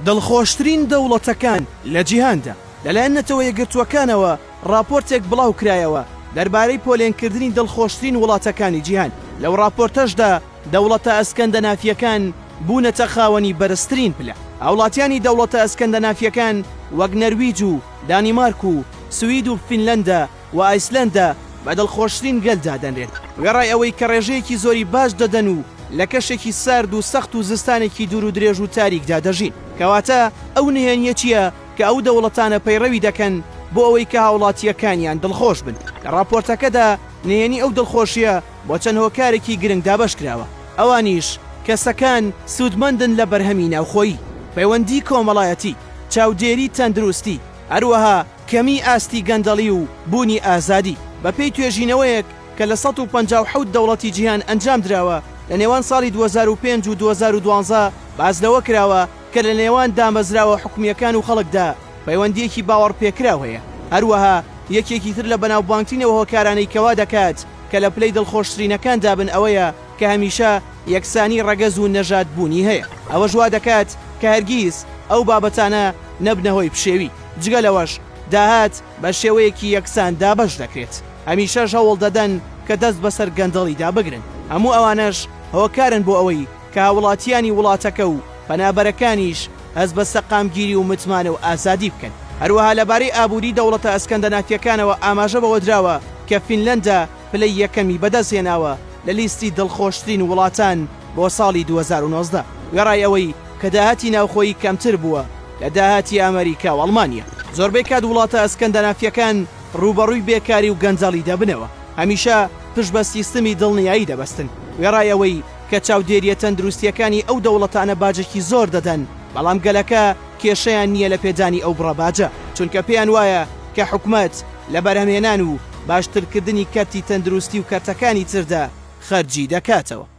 دڵخۆشترین دەوڵەتەکان لە جیهاندا لەلایەن نەتەوە یەکگرتووەکانەوە راپۆرتێک بڵاو کرایەوە دەربارەی پۆلێنکردنی دڵخۆشترین وڵاتەکانی جیهان. لەو راپۆرتەشدا دەوڵەتە ئەسکەندە نافیەکان بوونەتە خاوەنی بەرزترین پلە. ئەوڵاتیانی دەوڵەتە ئەسکەندە نافیەکان وەک نەرویج و دانیمارک و سوید و فینلەندە و ئایسلەندە بە دڵخۆشترین گەلدا دەنرێت. وێڕای ئەوەی کە ڕێژەیەکی زۆری باش دەدەن و لە کەشێکی سارد و سەخت و زستانێکی دوور و درێژ و تاریکدا دەژین. کەواتە ئەو نهێنیە چییە کە ئەو دەوڵەتانە پەیڕەوی دەکەن بۆ ئەوەی کە هاوڵاتیەکانیان دڵخۆش بن. لە راپۆرتەکەدا نهێنی ئەو دڵخۆشیە بۆ چەند هۆکارێکی گرنگ دابەش کراوە. ئەوانیش کەسەکان سوودمەندن لە بەرهەمی ناوخۆیی، پەیوەندی کۆمەڵایەتی، چاودێری تەندروستی، هەروەها کەمی ئاستی گەندەڵی و بوونی ئازادی. بەپێی توێژینەوەیەک کە لە 157 دەوڵەتی جیهان ئەنجام درراوە لە نێوان ساڵی 2005 و 2012 باز لەوە کراوە کە لە نێوان دامەزراوە حکومیەکان و خەڵکدا پەیوەندیەکی باوەڕ پێکراو هەیە. هەروەها یەکێکی تر لە بەناوبانگترینەوە هۆکارانەی کەوا دەکات کە لە پلەی دڵخۆشترینەکاندا بن ئەوەیە کە هەمیشە یەکسانی ڕەگەز و نەژاد بوونی هەیە. ئەوە ژوا دەکات کە هەرگیز ئەو بابەتانە نەبنەهۆی پشێوی. جگە لەوەش داهات بە شێوەیەکی یەکسان دابەش دەکرێت. هەمیشەش هەوڵ دەدەن کە دەست بەسەر گەندەڵیدا بگرن. هەموو ئەوانەش هۆکارن بۆ ئەوەی کە وڵاتیانی وڵاتەکە و پەنابەرەکانیش هەست بە سەقامگیری و متمانە و ئازادی بکەن. هەروەها لەبارەی ئابووری دەوڵەتە ئەسکەندە نافیەکانەوە ئاماژە بەوە دراوە کە فینلەندە پلەی یەکەمی بەدەستهێناوە لە لیستی دڵخۆشترین وڵاتان بۆ ساڵی 2019. وێڕای ئەوەی کە داهاتی ناوخۆیی کەمتر بووە لە داهاتی ئەمریکا و ئەڵمانیا. زۆربەی کات وڵاتە ئەسکەندە نافیەکان ڕوبەڕووی بێکاری و گەنجەڵی دەبنەوە، هەمیشە پشت بە سیستمی دڵنیایی دەبەستن. وێڕای ئەوەی کە چاودێریە تەندروستیەکانی ئەو دەوڵەتانە باجێکی زۆر دەدەن، بەڵام گەلەکە کێشەیان نییە لە پێدانی ئەو بڕەباجە، چونکە پێیان وایە کە حکومەت لە بەرهەمهێنان و باشترکردنی کەرتی تەندروستی و کەرتەکانی تردا خەرجی دەکاتەوە.